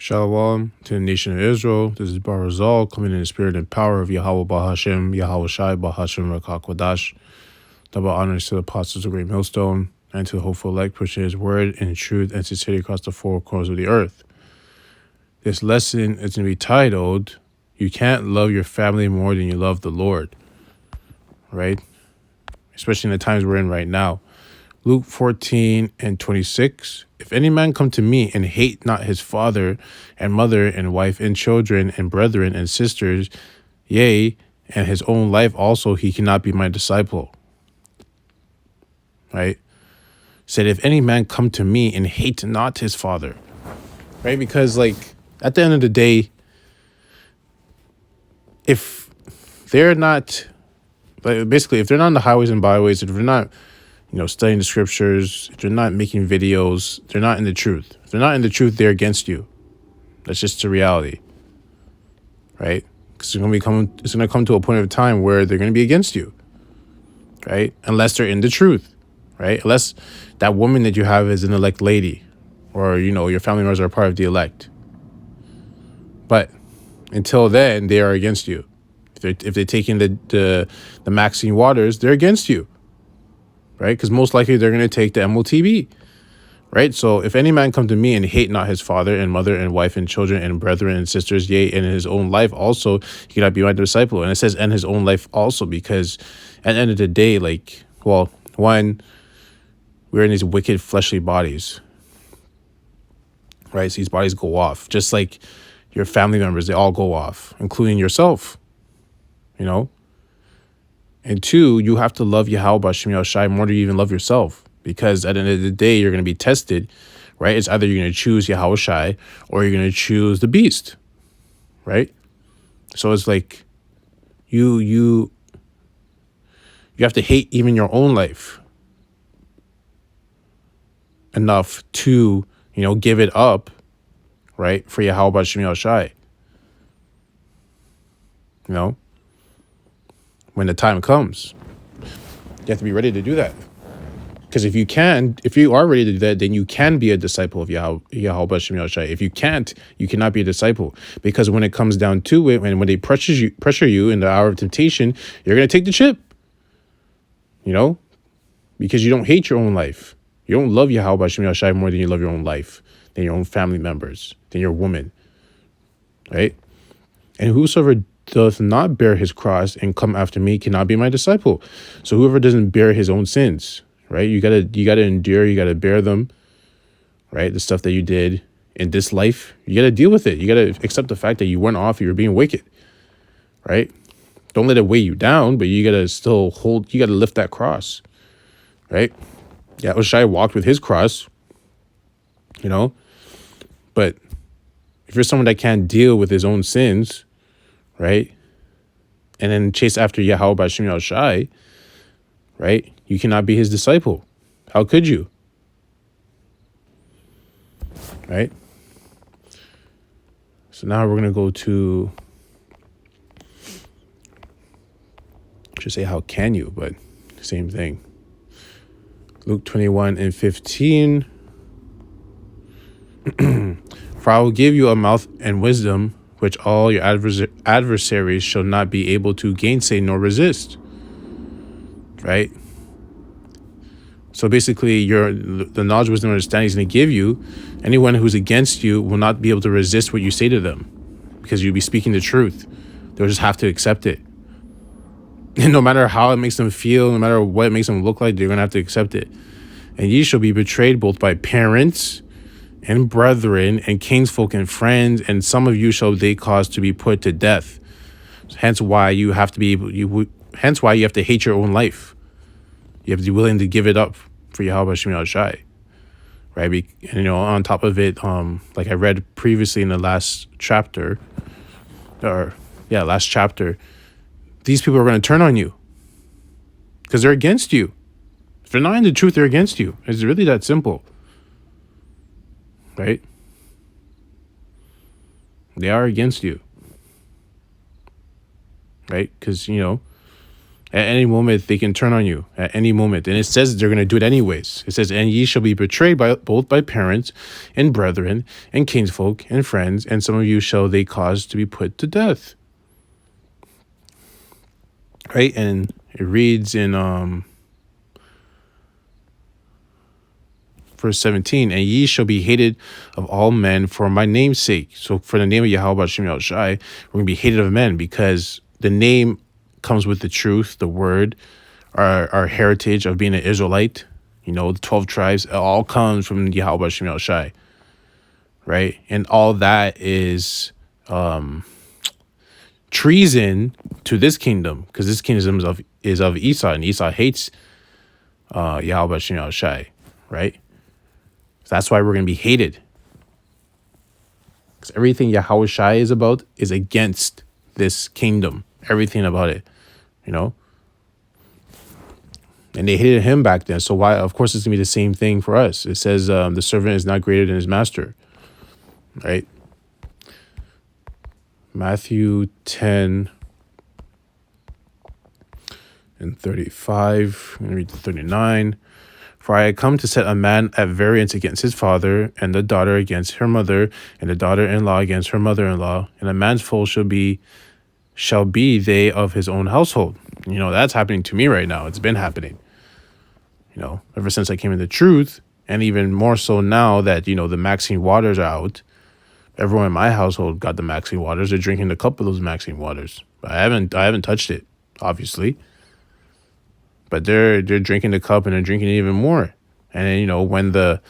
Shalom to the nation of Israel. This is Barazal coming in the spirit and power of Yahweh Bahashem, Yahweh Shai Bahashem Rakakwadash. Double honors to the apostles of Great Millstone and to the hopeful elect, pushing his word in truth and sincerity across the four corners of the earth. This lesson is going to be titled, You Can't Love Your Family More Than You Love the Lord. Right? Especially in the times we're in right now. Luke 14:26. If any man come to me and hate not his father and mother and wife and children and brethren and sisters, yea, and his own life also, he cannot be my disciple. Right? Said, if any man come to me and hate not his father. Right? Because at the end of the day, if they're not, basically, if they're not on the highways and byways, if they're not studying the scriptures, if they're not making videos, they're not in the truth. If they're not in the truth, they're against you. That's just the reality, right? Because it's gonna come to a point of time where they're gonna be against you, right? Unless they're in the truth, right? Unless that woman that you have is an elect lady, or your family members are part of the elect. But until then, they are against you. If they're taking the Maxine waters, they're against you. Right? Because most likely they're going to take the MOTB, right? So if any man come to me and hate not his father and mother and wife and children and brethren and sisters, yea, and his own life also, he cannot be my disciple. And it says, and his own life also, because at the end of the day, one, we're in these wicked fleshly bodies, right? So these bodies go off, just like your family members, they all go off, including yourself, And two, you have to love Yahweh B'Shem Yahushai more than you even love yourself. Because at the end of the day, you're going to be tested, right? It's either you're going to choose Yahweh Shai or you're going to choose the beast, right? So it's like you have to hate even your own life enough to, give it up, right? For Yahweh B'Shem Yahushai. When the time comes, you have to be ready to do that. Because if you are ready to do that, then you can be a disciple of Yahweh B'Shem Yahushai. If you can't, you cannot be a disciple. Because when it comes down to it, when they pressure you in the hour of temptation, you're going to take the chip. Because you don't hate your own life. You don't love Yahweh B'Shem Yahushai more than you love your own life, than your own family members, than your woman. Right? And whosoever doth not bear his cross and come after me cannot be my disciple. So whoever doesn't bear his own sins, right? You gotta endure, you gotta bear them, right? The stuff that you did in this life, you gotta deal with it. You gotta accept the fact that you went off, you were being wicked, right? Don't let it weigh you down, but you gotta you gotta lift that cross, right? Yeah, Oshai walked with his cross, but if you're someone that can't deal with his own sins, right? And then chase after Yahweh B'Shem Yahushai, right? You cannot be his disciple. How could you? Right? So now we're going to go to, I should say, how can you? But same thing. Luke 21:15. For I will give you a mouth and wisdom, which all your adversaries shall not be able to gainsay nor resist. Right? So basically, the knowledge, wisdom, and understanding is going to give you. Anyone who's against you will not be able to resist what you say to them, because you'll be speaking the truth. They'll just have to accept it. And no matter how it makes them feel, no matter what it makes them look like, they're going to have to accept it. And ye shall be betrayed both by parents and brethren and kinsfolk and friends, and some of you shall they cause to be put to death. Hence why you have to hate your own life. You have to be willing to give it up for Yahweh B'Shem Yahushai, right? And on top of it, like I read previously in the last chapter, these people are going to turn on you because they're against you. If they're not in the truth, they're against you. It's really that simple. Right? They are against you. Right? Because, At any moment, they can turn on you at any moment. And it says they're going to do it anyways. It says, and ye shall be betrayed by both by parents and brethren and kinsfolk and friends, and some of you shall they cause to be put to death. Right? And it reads in verse 17, and ye shall be hated of all men for my name's sake. So for the name of Yahweh Shem Yahushai, we're going to be hated of men because the name comes with the truth, the word, our heritage of being an Israelite, the 12 tribes, it all comes from Yahweh Shem Yahushai, right? And all that is treason to this kingdom, because this kingdom is of Esau, and Esau hates Yahweh Shem Yahushai, right? So that's why we're going to be hated, because everything Yahushai is about is against this kingdom, everything about it, And they hated him back then. So why? Of course, it's going to be the same thing for us. It says the servant is not greater than his master, right? Matthew 10 and 35. I'm going to read 39. For I had come to set a man at variance against his father, and the daughter against her mother, and the daughter-in-law against her mother-in-law. And a man's foe shall be they of his own household. That's happening to me right now. It's been happening, ever since I came into truth, and even more so now that, the Maxine waters are out. Everyone in my household got the Maxine waters. They're drinking a cup of those Maxine waters. But I haven't touched it, obviously. But they're drinking the cup, and they're drinking it even more. And then, when the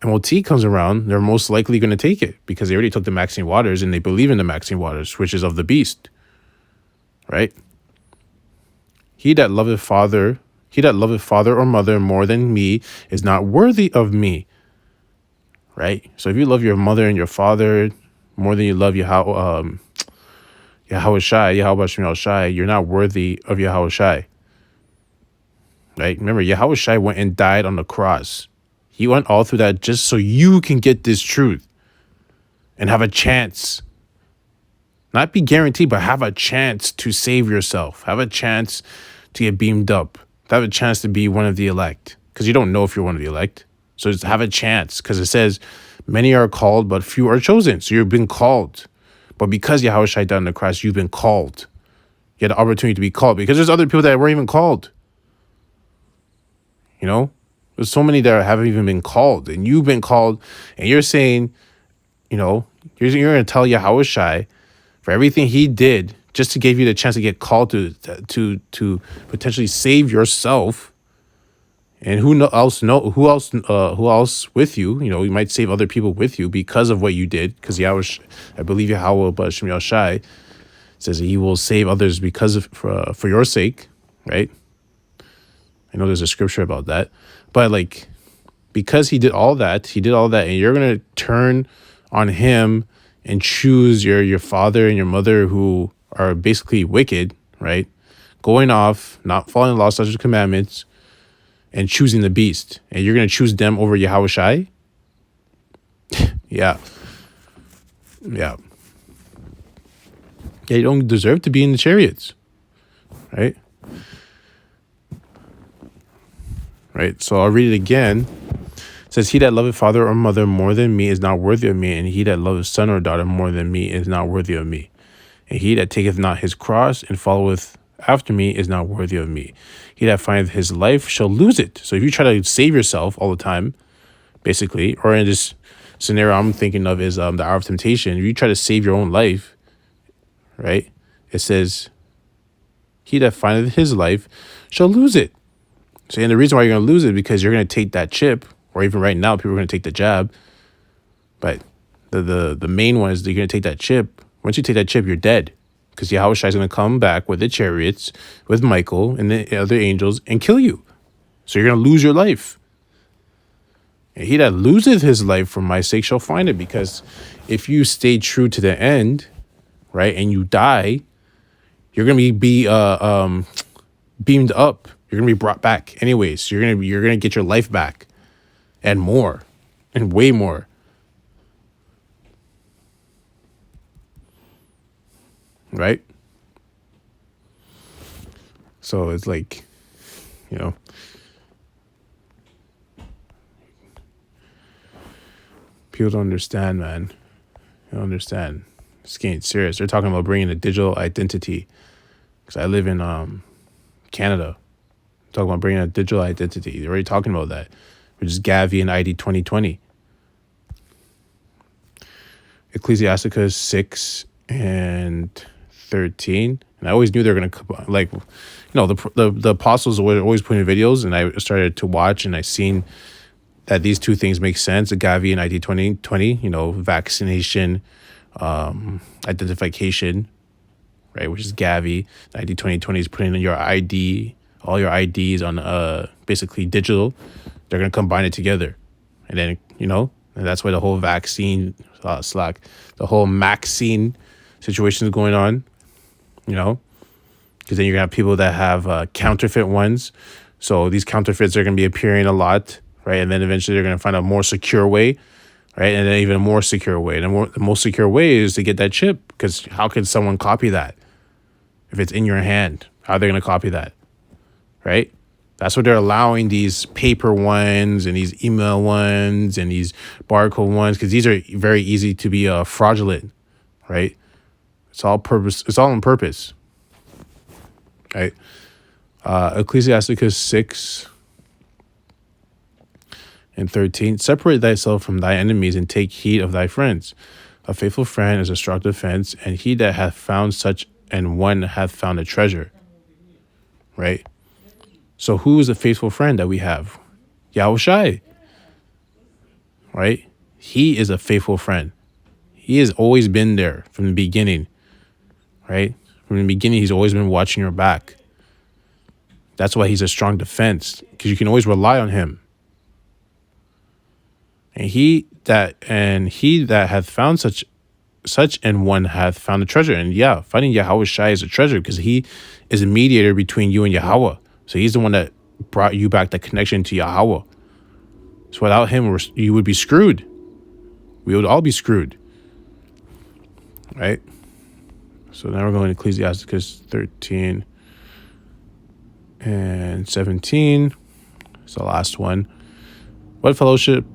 MOT comes around, they're most likely going to take it because they already took the Maxine waters and they believe in the Maxine waters, which is of the beast. Right? He that loveth father or mother more than me is not worthy of me. Right? So if you love your mother and your father more than you love Yahweh Shai, you're not worthy of Yahweh Shai. Right? Remember, Yahweh Shai went and died on the cross. He went all through that just so you can get this truth and have a chance. Not be guaranteed, but have a chance to save yourself. Have a chance to get beamed up. Have a chance to be one of the elect. Because you don't know if you're one of the elect. So just have a chance. Because it says, many are called, but few are chosen. So you've been called. But because Yahweh Shai died on the cross, you've been called. You had the opportunity to be called. Because there's other people that weren't even called. There's so many that haven't even been called. And you've been called. And you're saying, you're going to tell Yahweh Shai for everything he did just to give you the chance to get called to potentially save yourself. And who else with you? You might save other people with you because of what you did. Because I believe Yahweh Shem Yahushai says that he will save others for your sake, right? I know there's a scripture about that, but because he did all that, and you're gonna turn on him and choose your father and your mother who are basically wicked, right? Going off, not following the law, statutes, commandments, and choosing the beast, and you're gonna choose them over Yahweh Shai. Yeah. You don't deserve to be in the chariots, right? Right, so I'll read it again. It says, he that loveth father or mother more than me is not worthy of me, and he that loveth son or daughter more than me is not worthy of me. And he that taketh not his cross and followeth after me is not worthy of me. He that findeth his life shall lose it. So if you try to save yourself all the time, basically, or in this scenario I'm thinking of is the hour of temptation, if you try to save your own life, right, it says, he that findeth his life shall lose it. So, and the reason why you're going to lose it is because you're going to take that chip, or even right now, people are going to take the jab. But the main one is that you're going to take that chip. Once you take that chip, you're dead. Because Yahweh Shai is going to come back with the chariots, with Michael and the other angels, and kill you. So you're going to lose your life. And he that loseth his life for my sake shall find it. Because if you stay true to the end, right, and you die, you're going to be beamed up. You're gonna be brought back anyways. You're gonna get your life back, and more, and way more. Right? So it's like, you know, people don't understand, man. They don't understand. It's getting serious. They're talking about bringing a digital identity. Because I live in Canada. Talking about bringing a digital identity. They're already talking about that, which is Gavi and ID 2020. Ecclesiastes 6 and 13. And I always knew they were going to, like, you know, the apostles were always putting videos, and I started to watch, and I seen that these two things make sense. The Gavi and ID 2020, you know, vaccination, identification, right, which is Gavi. The ID 2020 is putting in your ID, all your IDs on basically digital. They're going to combine it together. And then, you know, and that's why the whole vaccine, the whole Maxine situation is going on, you know, because then you're going to have people that have counterfeit ones. So these counterfeits are going to be appearing a lot, right? And then eventually they're going to find a more secure way, right? And then even a more secure way. And the most secure way is to get that chip, because how could someone copy that? If it's in your hand, how are they going to copy that, right? That's what they're allowing these paper ones and these email ones and these barcode ones, because these are very easy to be fraudulent, right? It's all purpose. It's all on purpose, right? Ecclesiastes 6 and 13. Separate thyself from thy enemies and take heed of thy friends. A faithful friend is a strong defense, and he that hath found such an one hath found a treasure, right? So who is a faithful friend that we have? Yahushai, right? He is a faithful friend. He has always been there from the beginning, right? From the beginning, he's always been watching your back. That's why he's a strong defense, because you can always rely on him. And he that hath found such an one hath found a treasure. And yeah, finding Yahushai is a treasure, because he is a mediator between you and Yahweh. So he's the one that brought you back the connection to Yahweh. So without him, you would be screwed. We would all be screwed, right? So now we're going to Ecclesiastes 13 and 17. It's the last one. What fellowship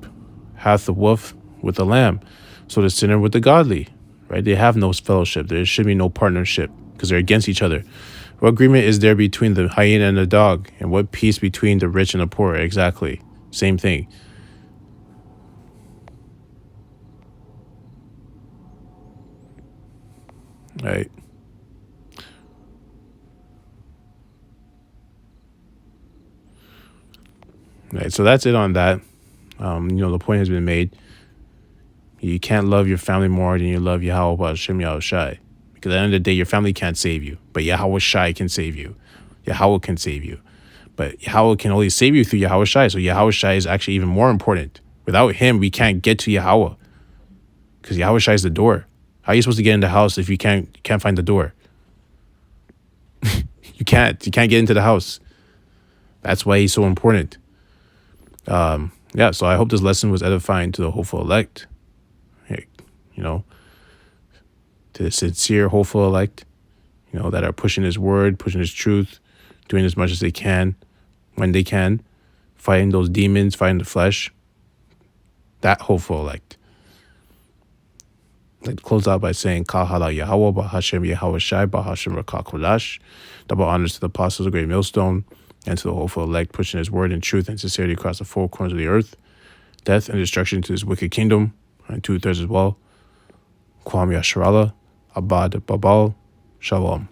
hath the wolf with the lamb? So the sinner with the godly, right? They have no fellowship. There should be no partnership, because they're against each other. What agreement is there between the hyena and the dog? And what peace between the rich and the poor? Exactly. Same thing. Right. Right. So that's it on that. You know, the point has been made. You can't love your family more than you love Yahweh Hashem Yahushai. Because at the end of the day, your family can't save you, but Yahweh Shai can save you. Yahweh can save you. But Yahweh can only save you through Yahweh Shai. So Yahweh Shai is actually even more important. Without him, we can't get to Yahweh, because Yahweh Shai is the door. How are you supposed to get in the house if you can't find the door? You can't get into the house. That's why he's so important. Yeah, so I hope this lesson was edifying to the hopeful elect. You know, to the sincere hopeful elect, you know, that are pushing his word, pushing his truth, doing as much as they can, when they can, fighting those demons, fighting the flesh. That hopeful elect. I'd like to close out by saying, Kahala Yahweh, Bahashem Yahweh Shai, Bahashem Rakakulash. Double honors to the apostles of Great Millstone, and to the hopeful elect, pushing his word in truth and sincerity across the four corners of the earth. Death and destruction to his wicked kingdom, and 2/3 as well. Kwam Yasharallah, Abad Babal, Shalom.